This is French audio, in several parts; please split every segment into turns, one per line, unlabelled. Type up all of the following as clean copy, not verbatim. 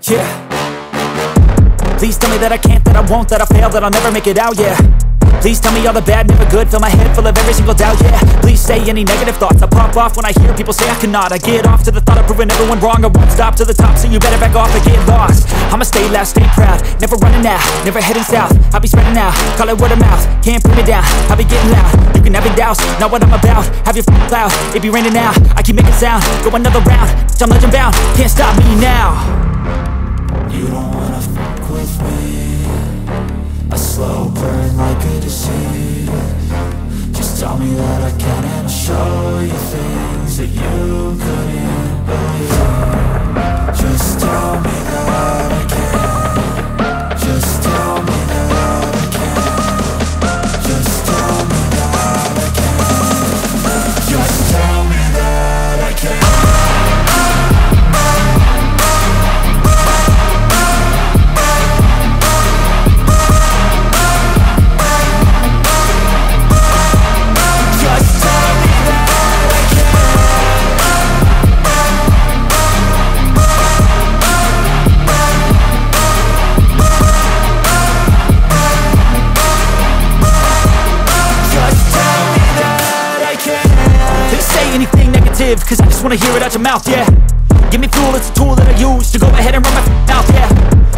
Yeah. Please tell me that I can't, that I won't, that I fail, that I'll never make it out, yeah. Please tell me all the bad, never good, fill my head full of every single doubt, yeah. Please say any negative thoughts, I pop off when I hear people say I cannot. I get off to the thought of proving everyone wrong, I won't stop to the top, so you better back off and get lost. I'ma stay loud, stay proud, never running out, never heading south. I'll be spreading out, call it word of mouth, can't put me down, I'll be getting loud. You can have your doubts, not what I'm about, have your cloud, it be raining now. I keep making sound, go another round, I'm legend bound, can't stop me now. You don't wanna fuck with me, a slow burn like a disease. Just tell me that I can and I'll show you things that you couldn't believe. Just tell me that I can. Just tell me that I can. Just tell me that I can. Just tell me that I can. Cause I just wanna hear it out your mouth, yeah. Give me fuel, it's a tool that I use to go ahead and run my mouth, yeah.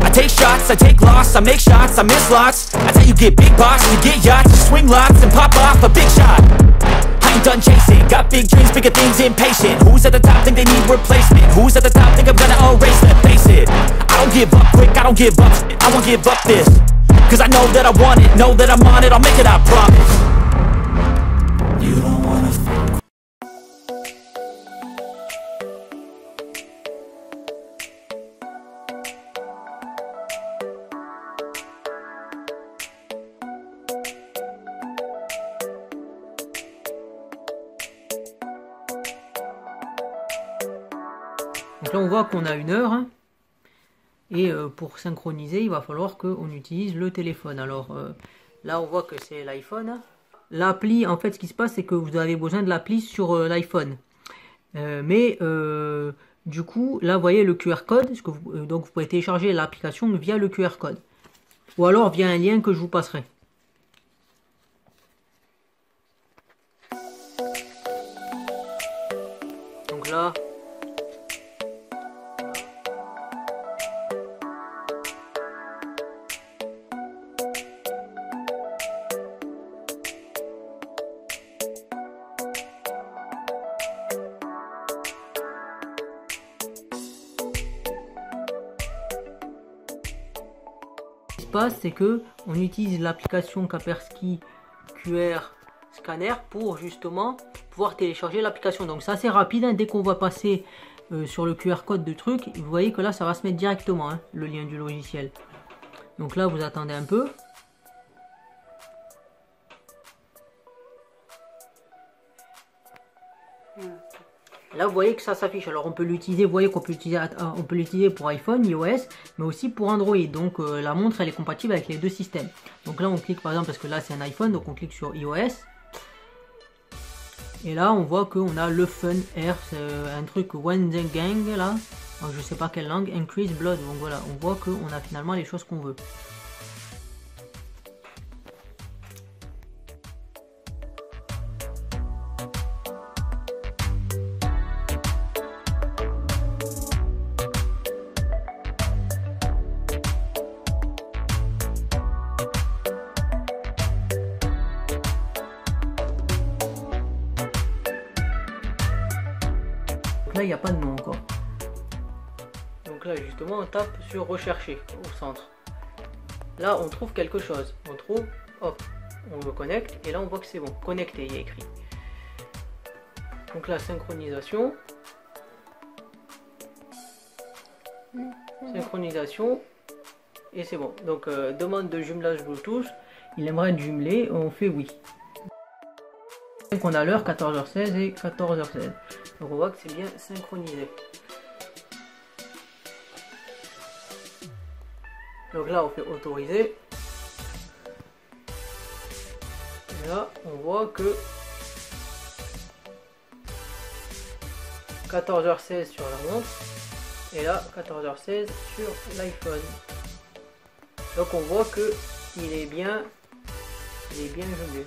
I take shots, I take loss, I make shots, I miss lots. That's how you get big box, you get yachts, you swing lots and pop off a big shot. I ain't done chasing, got big dreams, bigger things, impatient. Who's at the top think they need replacement? Who's at the top think I'm gonna erase them? Face it, I don't give up quick, I don't give up shit, I won't give up this. Cause I know that I want it, know that I'm on it, I'll make it, I promise. You don't wanna
Donc là on voit qu'on a 1 heure hein, et pour synchroniser il va falloir qu'on utilise le téléphone. Alors là on voit que c'est l'iPhone. L'appli, en fait ce qui se passe c'est que vous avez besoin de l'appli sur l'iPhone. Du coup là vous voyez le QR code, donc vous pouvez télécharger l'application via le QR code. Ou alors via un lien que je vous passerai. Donc là... c'est que on utilise l'application Kaspersky QR Scanner pour justement pouvoir télécharger l'application. Donc c'est assez rapide hein. Dès qu'on va passer sur le QR code de truc, vous voyez que là ça va se mettre directement hein, le lien du logiciel. Donc là vous attendez un peu. Là vous voyez que ça s'affiche. Alors on peut l'utiliser, vous voyez qu'on peut l'utiliser pour iPhone, iOS, mais aussi pour Android. Donc la montre elle est compatible avec les deux systèmes. Donc là on clique par exemple, parce que là c'est un iPhone, donc on clique sur iOS. Et là on voit qu'on a le Fun Air, c'est un truc One the Gang là. Donc, je sais pas quelle langue, Increase Blood. Donc voilà, on voit qu'on a finalement les choses qu'on veut. Là il n'y a pas de nom encore. Donc là justement on tape sur rechercher au centre. Là on trouve quelque chose. On trouve, hop, on le connecte et là on voit que c'est bon. Connecté, il y a écrit. Donc là synchronisation. Synchronisation. Et c'est bon. Donc demande de jumelage Bluetooth. Il aimerait être jumelé, on fait oui. Donc on a l'heure 14h16 et 14h16. Donc on voit que c'est bien synchronisé. Donc là on fait autoriser. Et là on voit que 14h16 sur la montre. Et là 14h16 sur l'iPhone. Donc on voit que il est bien jonglé.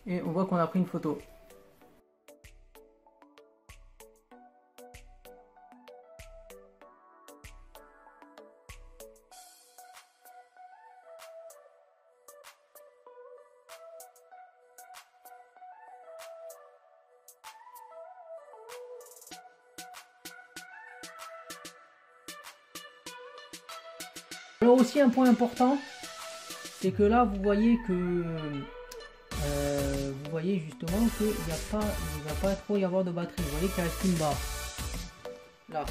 Et on voit qu'on a pris une photo. Alors aussi un point important, c'est que là vous voyez que justement qu'il ne va pas trop y avoir de batterie. Vous voyez qu'il reste une barre là.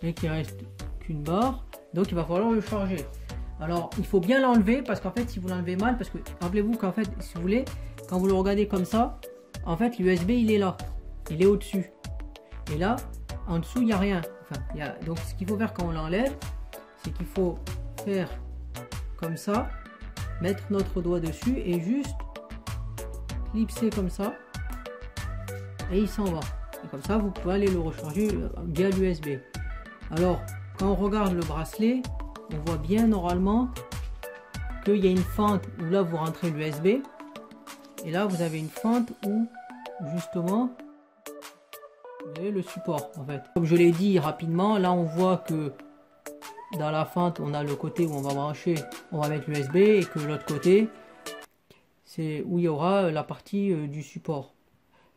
Et qu'il reste qu'une barre, donc il va falloir le charger. Alors il faut bien l'enlever parce qu'en fait si vous l'enlevez mal, parce que rappelez-vous qu'en fait si vous voulez, quand vous le regardez comme ça, en fait l'USB il est là, il est au-dessus. Et là en dessous il n'y a rien. Enfin, donc ce qu'il faut faire quand on l'enlève, c'est qu'il faut faire comme ça, mettre notre doigt dessus et juste clipser comme ça et il s'en va. Et comme ça vous pouvez aller le recharger via l'USB. Alors quand on regarde le bracelet, on voit bien normalement qu'il y a une fente où là vous rentrez l'USB et là vous avez une fente où justement vous avez le support en fait. Comme je l'ai dit rapidement, là on voit que dans la fente on a le côté où on va brancher, on va mettre l'USB, et que l'autre côté c'est où il y aura la partie du support.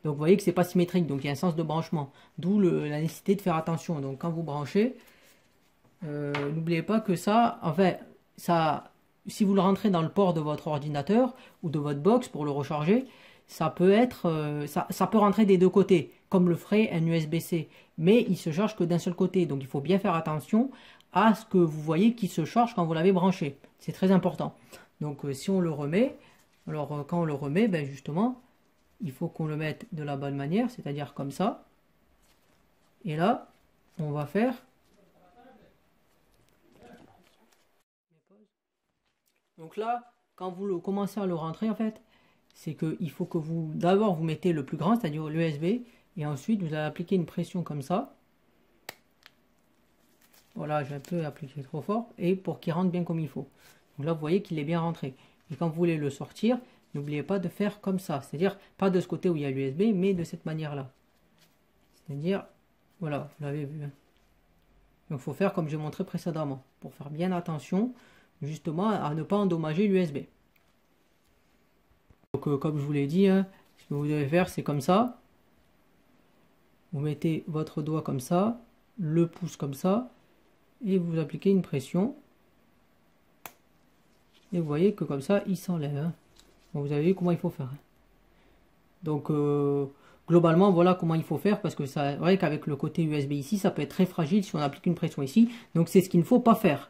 Donc vous voyez que c'est pas symétrique, donc il y a un sens de branchement, d'où la nécessité de faire attention. Donc quand vous branchez, n'oubliez pas que ça, enfin ça, si vous le rentrez dans le port de votre ordinateur ou de votre box pour le recharger, ça peut être ça peut rentrer des deux côtés comme le ferait un USB-C, mais il se charge que d'un seul côté. Donc il faut bien faire attention à ce que vous voyez qui se charge quand vous l'avez branché, c'est très important. Donc si on le remet, alors quand on le remet, ben justement, il faut qu'on le mette de la bonne manière, c'est-à-dire comme ça. Et là, on va faire... Donc là, quand vous commencez à le rentrer, en fait, c'est qu'il faut que vous, d'abord, vous mettez le plus grand, c'est-à-dire l'USB, et ensuite, vous allez appliquer une pression comme ça. Voilà, j'ai un peu appliqué trop fort, et pour qu'il rentre bien comme il faut. Donc là, vous voyez qu'il est bien rentré. Et quand vous voulez le sortir, n'oubliez pas de faire comme ça. C'est-à-dire, pas de ce côté où il y a l'USB, mais de cette manière-là. C'est-à-dire, voilà, vous l'avez vu. Hein. Donc, il faut faire comme j'ai montré précédemment, pour faire bien attention, justement, à ne pas endommager l'USB. Donc, comme je vous l'ai dit, hein, ce que vous devez faire, c'est comme ça. Vous mettez votre doigt comme ça, le pouce comme ça, et vous appliquez une pression. Et vous voyez que comme ça, il s'enlève. Hein. Bon, vous avez vu comment il faut faire. Hein. Donc, globalement, voilà comment il faut faire, parce que c'est vrai qu'avec le côté USB ici, ça peut être très fragile si on applique une pression ici. Donc, c'est ce qu'il ne faut pas faire.